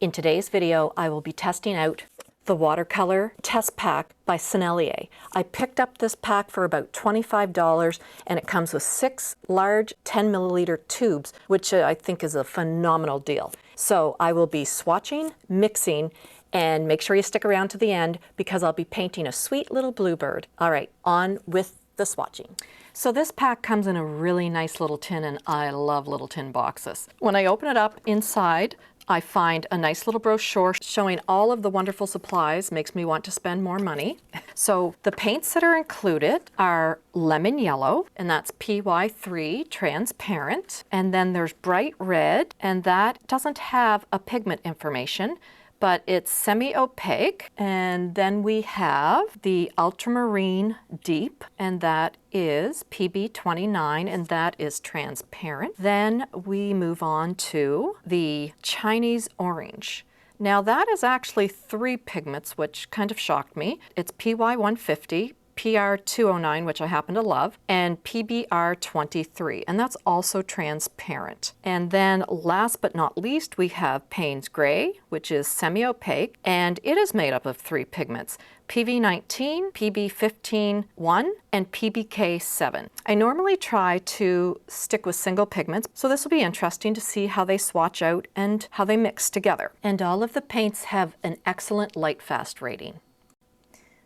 In today's video, I will be testing out the Watercolor Test Pack by Sennelier. I picked up this pack for about $25 and it comes with 6 large 10 milliliter tubes, which I think is a phenomenal deal. So I will be swatching, mixing, and make sure you stick around to the end because I'll be painting a sweet little bluebird. All right, on with the swatching. So this pack comes in a really nice little tin, and I love little tin boxes. When I open it up inside, I find a nice little brochure showing all of the wonderful supplies. Makes me want to spend more money. So the paints that are included are lemon yellow, and that's PY3 transparent. And then there's bright red, and that doesn't have a pigment information, but it's semi-opaque. And then we have the ultramarine deep, and that is PB29, and that is transparent. Then we move on to the Chinese orange. Now that is actually 3 pigments, which kind of shocked me. It's PY150, PR209, which I happen to love, and PBR23, and that's also transparent. And then last but not least, we have Payne's Gray, which is semi-opaque, and it is made up of 3 pigments, PV19, PB15-1, and PBK7. I normally try to stick with single pigments, so this will be interesting to see how they swatch out and how they mix together. And all of the paints have an excellent light-fast rating.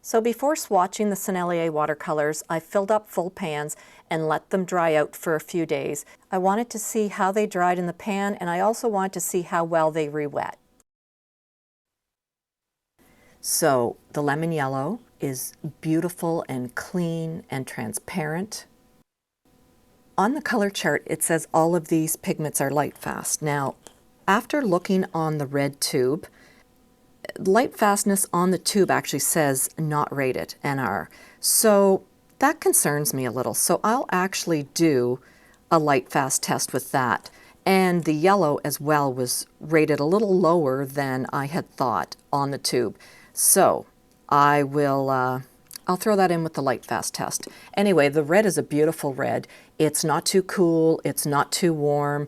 So before swatching the Sennelier watercolors, I filled up full pans and let them dry out for a few days. I wanted to see how they dried in the pan, and I also wanted to see how well they re-wet. So the lemon yellow is beautiful and clean and transparent. On the color chart, it says all of these pigments are light fast. Now, after looking on the red tube, light fastness on the tube actually says not rated, NR. So that concerns me a little. So I'll actually do a light fast test with that. And the yellow as well was rated a little lower than I had thought on the tube. So I will, I'll throw that in with the light fast test. Anyway, the red is a beautiful red. It's not too cool, it's not too warm.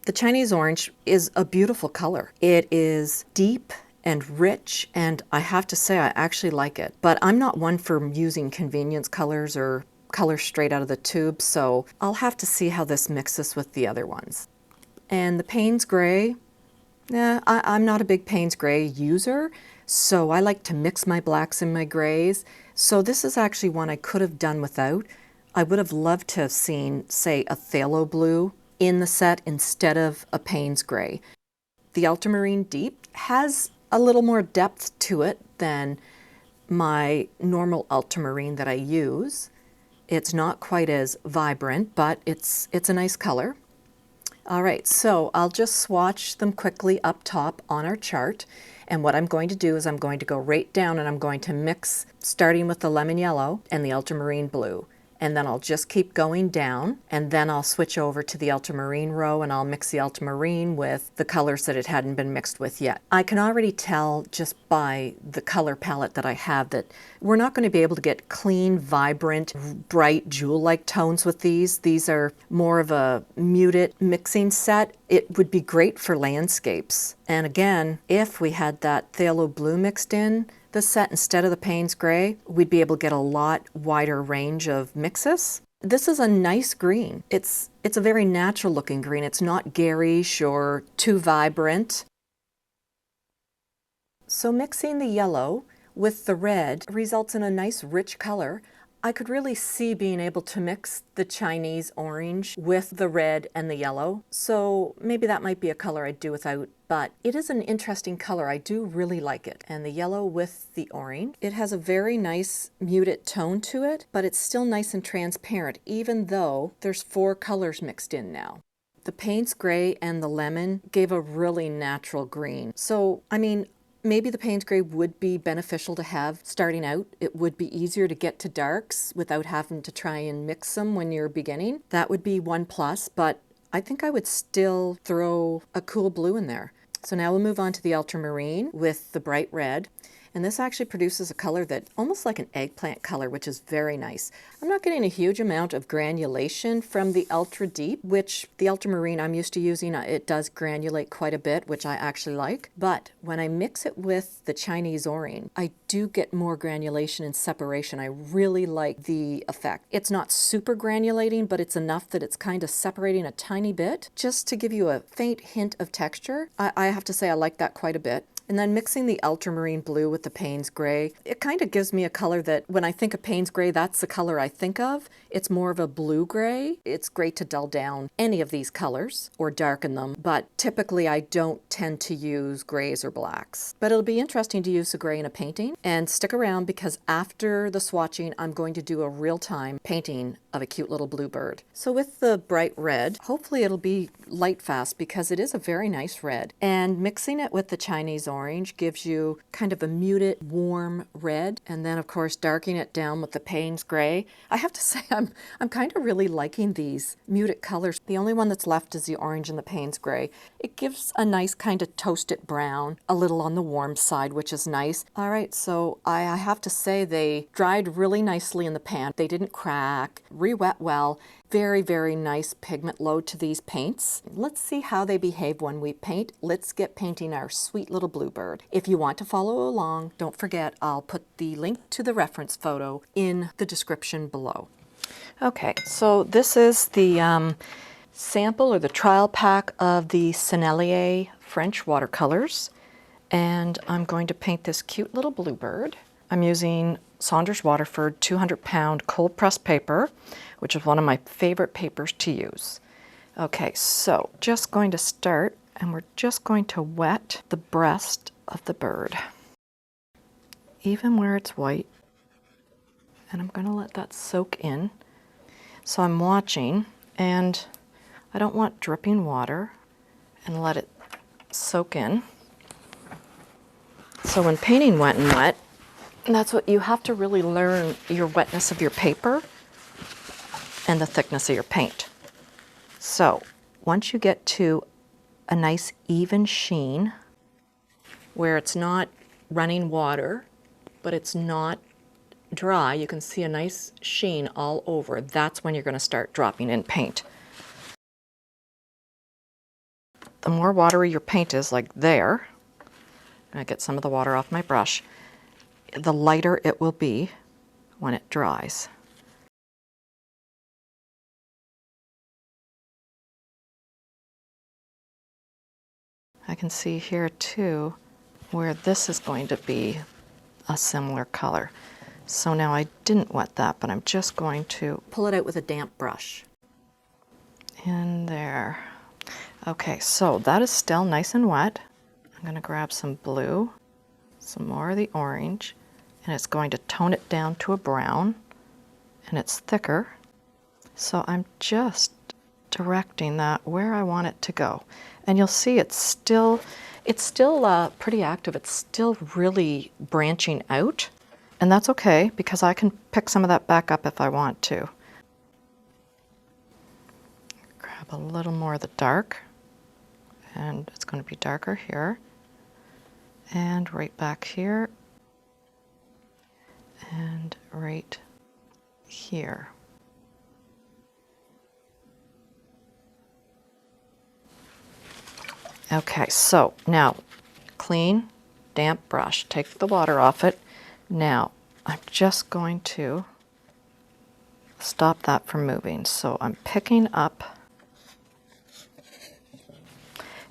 The Chinese orange is a beautiful color. It is deep and rich, and I have to say I actually like it. But I'm not one for using convenience colors or colors straight out of the tube, so I'll have to see how this mixes with the other ones. And the Payne's Gray, I'm not a big Payne's Gray user, so I like to mix my blacks and my grays. So this is actually one I could have done without. I would have loved to have seen, say, a phthalo blue in the set instead of a Payne's Gray. The ultramarine deep has a little more depth to it than my normal ultramarine that I use. It's not quite as vibrant, but it's a nice color. All right, so I'll just swatch them quickly up top on our chart. And what I'm going to do is I'm going to go right down and I'm going to mix, starting with the lemon yellow and the ultramarine blue. And then I'll just keep going down, and then I'll switch over to the ultramarine row and I'll mix the ultramarine with the colors that it hadn't been mixed with yet. I can already tell just by the color palette that I have that we're not going to be able to get clean, vibrant, bright, jewel-like tones with these. These are more of a muted mixing set. It would be great for landscapes. And again, if we had that phthalo blue mixed in the set instead of the Payne's Gray, we'd be able to get a lot wider range of mixes. This is a nice green. It's a very natural looking green. It's not garish or too vibrant. So mixing the yellow with the red results in a nice rich color. I could really see being able to mix the Chinese orange with the red and the yellow. So maybe that might be a color I'd do without, but it is an interesting color. I do really like it. And the yellow with the orange, it has a very nice muted tone to it, but it's still nice and transparent, even though there's 4 colors mixed in now. The Payne's Gray and the lemon gave a really natural green. So, I mean, maybe the Payne's Gray would be beneficial to have starting out. It would be easier to get to darks without having to try and mix them when you're beginning. That would be one plus, but I think I would still throw a cool blue in there. So now we'll move on to the ultramarine with the bright red. And this actually produces a color that almost like an eggplant color, which is very nice. I'm not getting a huge amount of granulation from the Ultra Deep, which the ultramarine I'm used to using, it does granulate quite a bit, which I actually like. But when I mix it with the Chinese orange, I do get more granulation and separation. I really like the effect. It's not super granulating, but it's enough that it's kind of separating a tiny bit, just to give you a faint hint of texture. I have to say I like that quite a bit. And then mixing the ultramarine blue with the Payne's gray, it kind of gives me a color that when I think of Payne's gray, that's the color I think of. It's more of a blue gray. It's great to dull down any of these colors or darken them, but typically I don't tend to use grays or blacks. But it'll be interesting to use the gray in a painting, and stick around because after the swatching, I'm going to do a real-time painting of a cute little bluebird. So with the bright red, hopefully it'll be light fast because it is a very nice red. And mixing it with the Chinese orange gives you kind of a muted, warm red. And then of course darkening it down with the Payne's gray. I have to say I'm kind of really liking these muted colors. The only one that's left is the orange and the Payne's gray. It gives a nice kind of toasted brown, a little on the warm side, which is nice. All right, so I have to say they dried really nicely in the pan. They didn't crack, re-wet well. Very, very nice pigment load to these paints. Let's see how they behave when we paint. Let's get painting our sweet little bluebird. If you want to follow along, don't forget I'll put the link to the reference photo in the description below. Okay, so this is the sample or the trial pack of the Sennelier French watercolors, and I'm going to paint this cute little bluebird. I'm using Saunders Waterford 200-pound cold pressed paper, which is one of my favorite papers to use. Okay, so just going to start, and we're just going to wet the breast of the bird, even where it's white, and I'm going to let that soak in. So I'm watching, and I don't want dripping water, and let it soak in. So when painting wet and wet, that's what you have to really learn, your wetness of your paper and the thickness of your paint. So once you get to a nice even sheen where it's not running water, but it's not dry, you can see a nice sheen all over. That's when you're going to start dropping in paint. The more watery your paint is, like there, I'm going to get some of the water off my brush, the lighter it will be when it dries. I can see here too where this is going to be a similar color. So now I didn't wet that, but I'm just going to pull it out with a damp brush. In there. Okay, so that is still nice and wet. I'm going to grab some blue, some more of the orange, and it's going to tone it down to a brown, and it's thicker. So I'm just directing that where I want it to go. And you'll see it's still pretty active. It's still really branching out. And that's okay, because I can pick some of that back up if I want to. Grab a little more of the dark, and it's going to be darker here, and right back here, and right here. Okay, so now clean, damp brush, take the water off it. Now I'm just going to stop that from moving. So I'm picking up,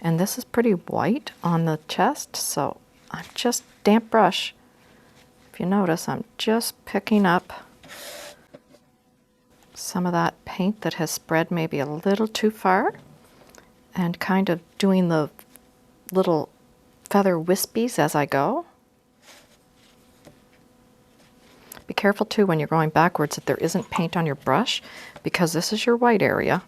and this is pretty white on the chest, so I'm just damp brush. If you notice, I'm just picking up some of that paint that has spread maybe a little too far, and kind of doing the little feather wispies as I go. Be careful too when you're going backwards that there isn't paint on your brush, because this is your white area.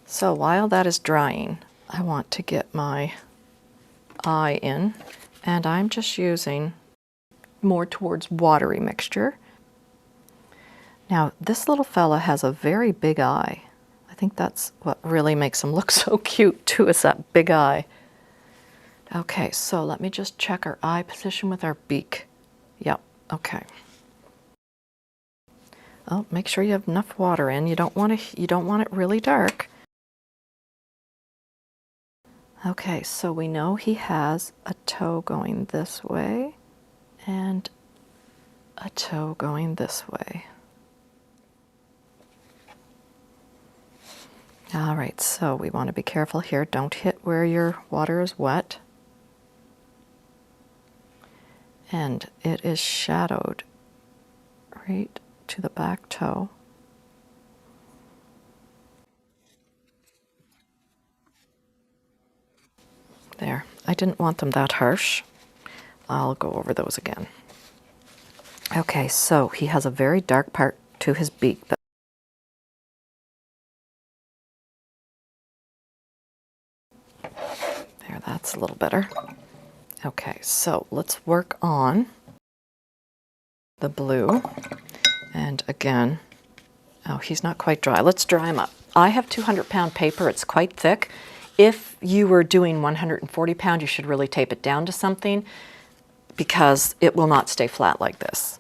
So while that is drying, I want to get my eye in, and I'm just using more towards watery mixture. Now this little fella has a very big eye. I think that's what really makes him look so cute too, is that big eye. Okay, so let me just check our eye position with our beak. Yep, okay. Oh, make sure you have enough water in. You don't want it really dark. Okay, so we know he has a toe going this way and a toe going this way. All right, so we want to be careful here. Don't hit where your water is wet. And it is shadowed right to the back toe. There. I didn't want them that harsh. I'll go over those again. Okay, so he has a very dark part to his beak. There, that's a little better. Okay, so let's work on the blue. And again, oh, he's not quite dry. Let's dry him up. I have 200-pound paper. It's quite thick. If you were doing 140-pound, you should really tape it down to something because it will not stay flat like this.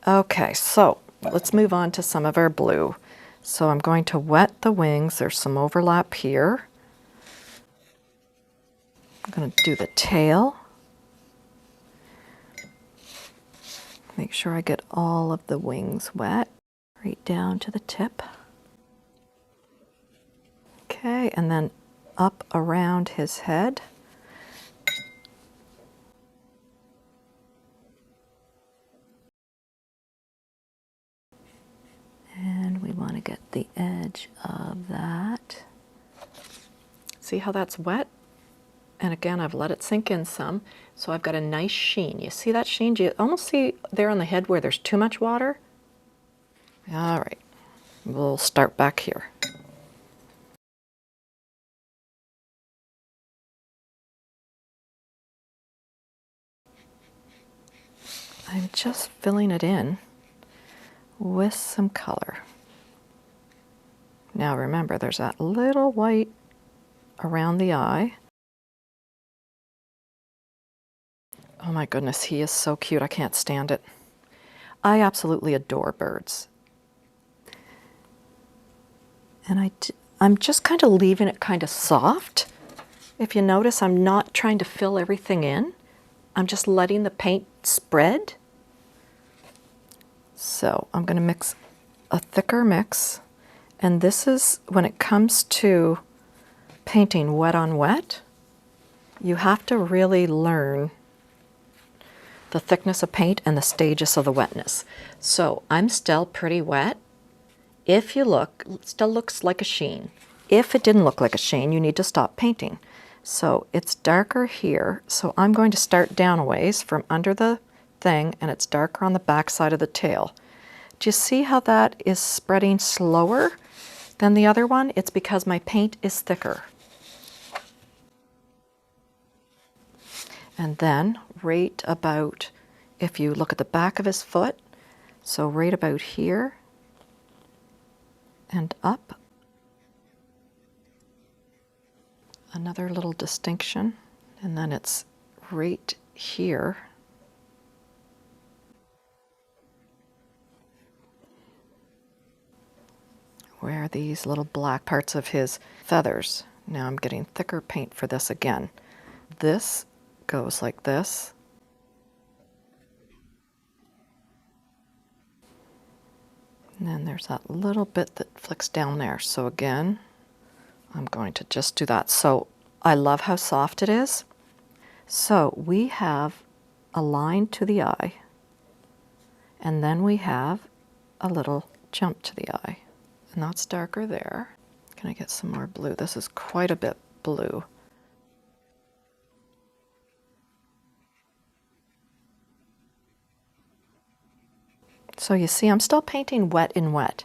Okay, so let's move on to some of our blue. So I'm going to wet the wings. There's some overlap here. I'm going to do the tail. Make sure I get all of the wings wet, right down to the tip. Okay, and then up around his head. And we want to get the edge of that. See how that's wet? And again, I've let it sink in some, so I've got a nice sheen. You see that sheen? Do you almost see there on the head where there's too much water? All right, we'll start back here. I'm just filling it in with some color. Now remember, there's that little white around the eye. Oh my goodness, he is so cute. I can't stand it. I absolutely adore birds. And I'm just kind of leaving it kind of soft. If you notice, I'm not trying to fill everything in. I'm just letting the paint spread. So I'm going to mix a thicker mix. And this is, when it comes to painting wet on wet, you have to really learn the thickness of paint and the stages of the wetness. So I'm still pretty wet. If you look, it still looks like a sheen. If it didn't look like a sheen, you need to stop painting. So it's darker here, so I'm going to start down a ways from under the thing, and it's darker on the back side of the tail. Do you see how that is spreading slower than the other one? It's because my paint is thicker. And then right about, if you look at the back of his foot, so right about here and up, another little distinction, and then it's right here. Where these little black parts of his feathers. Now I'm getting thicker paint for this again. This goes like this. And then there's that little bit that flicks down there. So again, I'm going to just do that. So I love how soft it is. So we have a line to the eye, and then we have a little jump to the eye. And that's darker there. Can I get some more blue? This is quite a bit blue. So you see, I'm still painting wet in wet.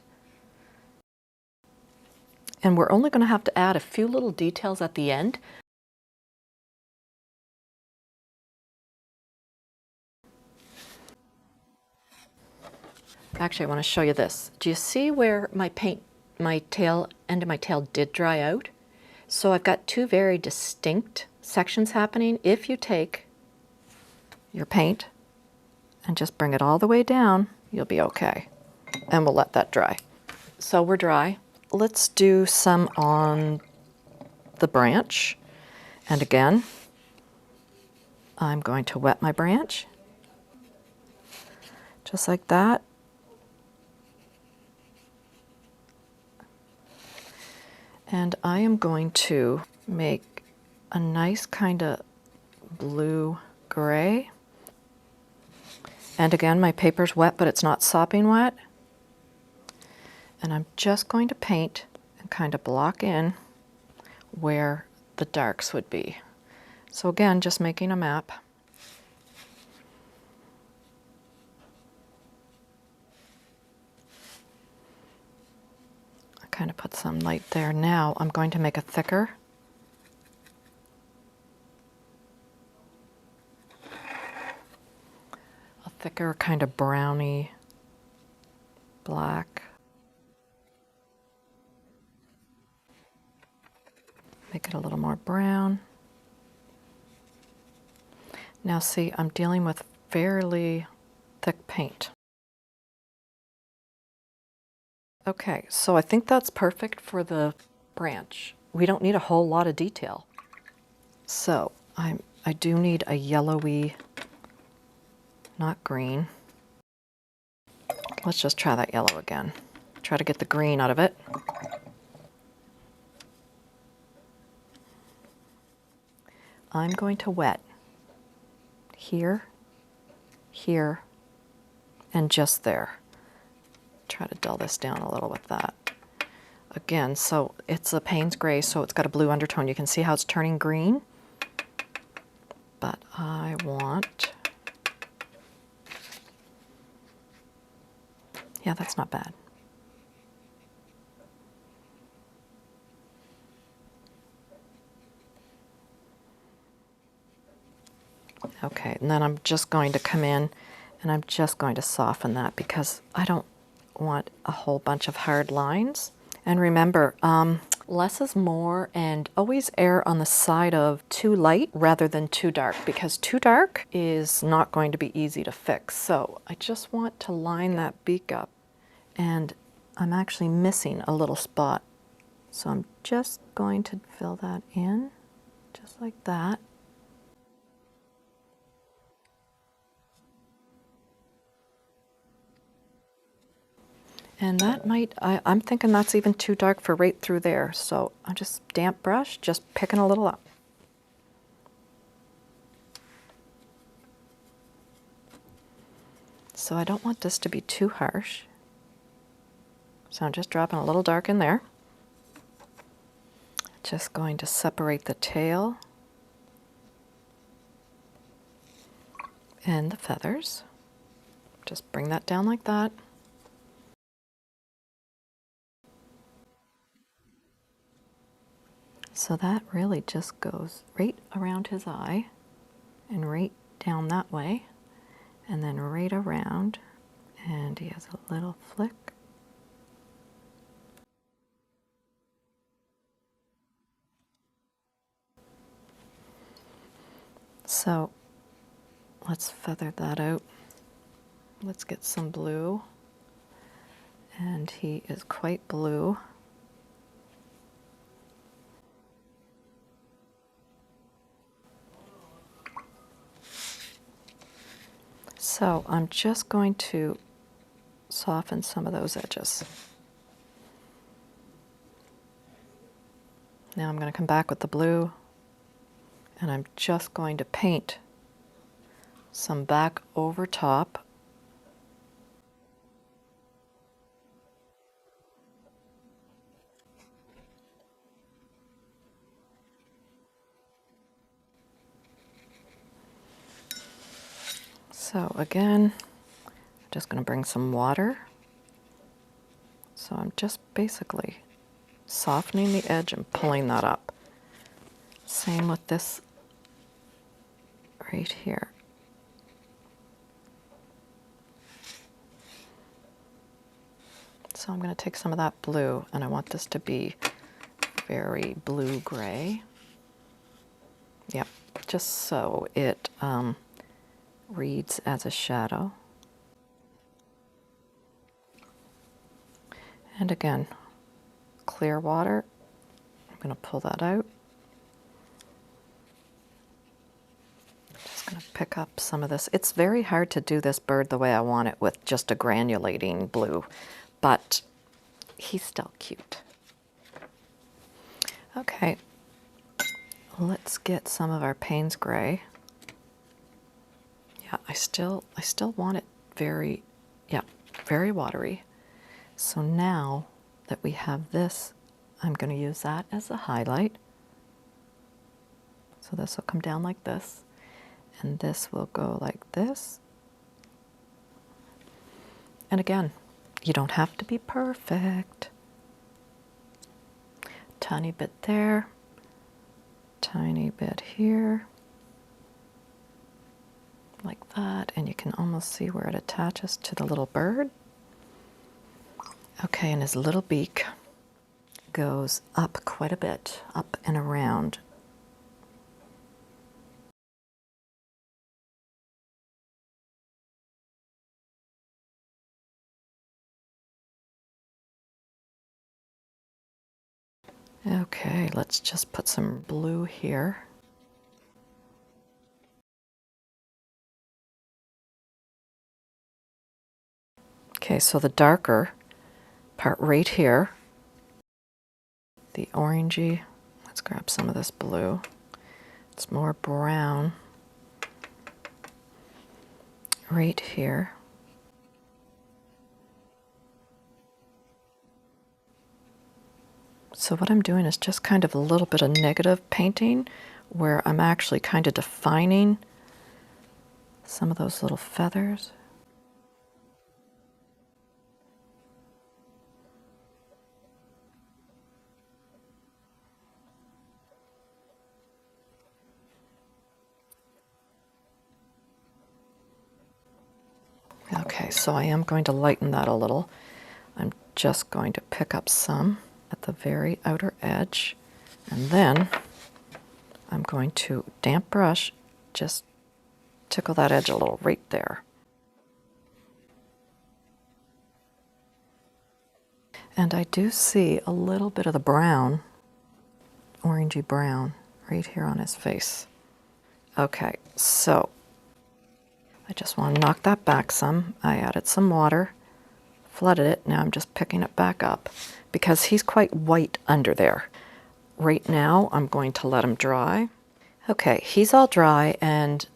And we're only going to have to add a few little details at the end. Actually, I want to show you this. Do you see where my end of my tail did dry out? So I've got two very distinct sections happening, if you take your paint and just bring it all the way down, you'll be okay. And we'll let that dry. So we're dry. Let's do some on the branch. And again, I'm going to wet my branch, just like that. And I am going to make a nice kind of blue-gray. And again, my paper's wet, but it's not sopping wet. And I'm just going to paint and kind of block in where the darks would be. So again, just making a map. I kind of put some light there. Now I'm going to make a thicker kind of browny black. Make it a little more brown. Now see, I'm dealing with fairly thick paint. Okay, so I think that's perfect for the branch. We don't need a whole lot of detail. So I do need a yellowy, not green. Let's just try that yellow again. Try to get the green out of it. I'm going to wet here, here, and just there. Try to dull this down a little with that. Again, so it's a Payne's gray, so it's got a blue undertone. You can see how it's turning green. But I want, yeah, that's not bad. Okay, and then I'm just going to come in and I'm just going to soften that because I don't want a whole bunch of hard lines. And remember, less is more, and always err on the side of too light rather than too dark, because too dark is not going to be easy to fix. So I just want to line that beak up, and I'm actually missing a little spot. So I'm just going to fill that in, just like that. And that might, I'm thinking that's even too dark for right through there. So I'm just damp brush, just picking a little up. So I don't want this to be too harsh. So I'm just dropping a little dark in there. Just going to separate the tail and the feathers. Just bring that down like that. So that really just goes right around his eye and right down that way and then right around, and he has a little flick. So let's feather that out. Let's get some blue, and he is quite blue. So I'm just going to soften some of those edges. Now I'm going to come back with the blue, and I'm just going to paint some back over top. So again, I'm just going to bring some water. So I'm just basically softening the edge and pulling that up. Same with this right here. So I'm going to take some of that blue, and I want this to be very blue-gray. Yeah, just so it reads as a shadow. And again, clear water. I'm going to pull that out. Just going to pick up some of this. It's very hard to do this bird the way I want it with just a granulating blue, but he's still cute. Okay, let's get some of our Payne's gray. Yeah, I still want it very, yeah, very watery. So now that we have this, I'm going to use that as a highlight. So this will come down like this, and this will go like this. And again, you don't have to be perfect. Tiny bit there, tiny bit here, like that, and you can almost see where it attaches to the little bird. Okay, and his little beak goes up quite a bit, up and around. Okay, let's just put some blue here. Okay, so the darker part right here, the orangey, let's grab some of this blue. It's more brown right here. So what I'm doing is just kind of a little bit of negative painting where I'm actually kind of defining some of those little feathers. Okay, so I am going to lighten that a little. I'm just going to pick up some at the very outer edge, and then I'm going to damp brush, just tickle that edge a little right there. And I do see a little bit of the brown, orangey brown, right here on his face. Okay, so I just want to knock that back some. I added some water, flooded it. Now I'm just picking it back up because he's quite white under there. Right now I'm going to let him dry. Okay, he's all dry, and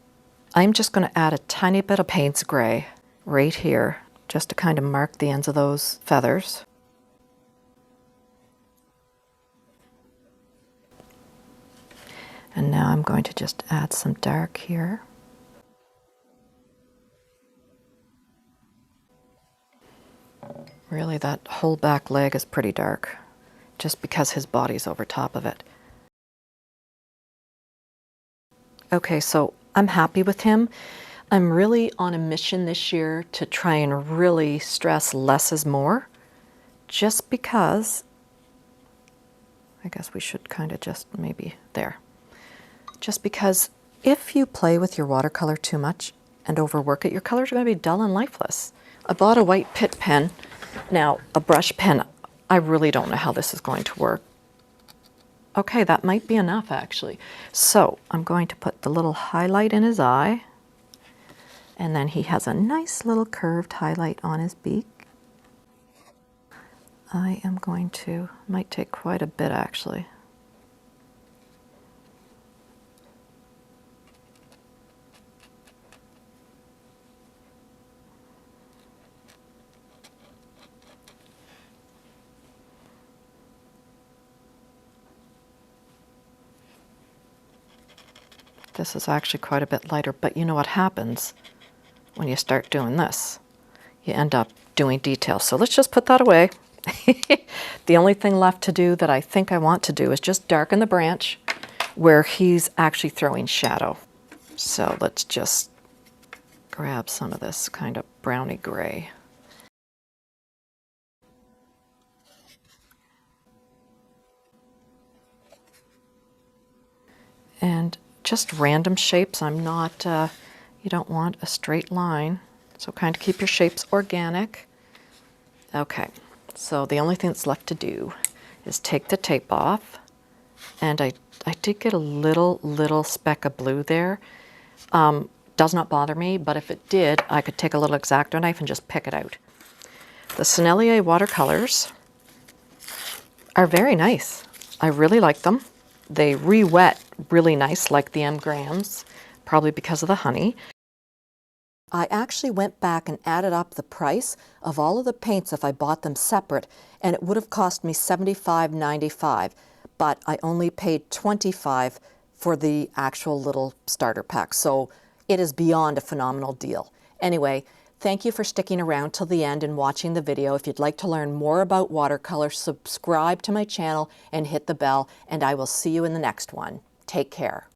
I'm just going to add a tiny bit of Payne's gray right here just to kind of mark the ends of those feathers. And now I'm going to just add some dark here. Really, that whole back leg is pretty dark, just because his body's over top of it. Okay, so I'm happy with him. I'm really on a mission this year to try and really stress less is more, just because, I guess we should kind of just maybe there. Just because if you play with your watercolor too much and overwork it, your colors are going to be dull and lifeless. I bought a white Pitt pen. Now, a brush pen, I really don't know how this is going to work. Okay, that might be enough actually. So I'm going to put the little highlight in his eye, and then he has a nice little curved highlight on his beak. I am going to, might take quite a bit actually. This is actually quite a bit lighter, but you know what happens when you start doing this? You end up doing details. So let's just put that away. The only thing left to do that I think I want to do is just darken the branch where he's actually throwing shadow. So let's just grab some of this kind of browny gray. And just random shapes. I'm not, you don't want a straight line. So kind of keep your shapes organic. Okay, so the only thing that's left to do is take the tape off. And I did get a little speck of blue there. Does not bother me, but if it did, I could take a little X-Acto knife and just pick it out. The Sennelier Watercolors are very nice. I really like them. They re-wet really nice, like the M. Grahams, probably because of the honey. I actually went back and added up the price of all of the paints if I bought them separate, and it would have cost me $75.95, but I only paid $25 for the actual little starter pack, so it is beyond a phenomenal deal. Anyway, thank you for sticking around till the end and watching the video. If you'd like to learn more about watercolor, subscribe to my channel and hit the bell, and I will see you in the next one. Take care.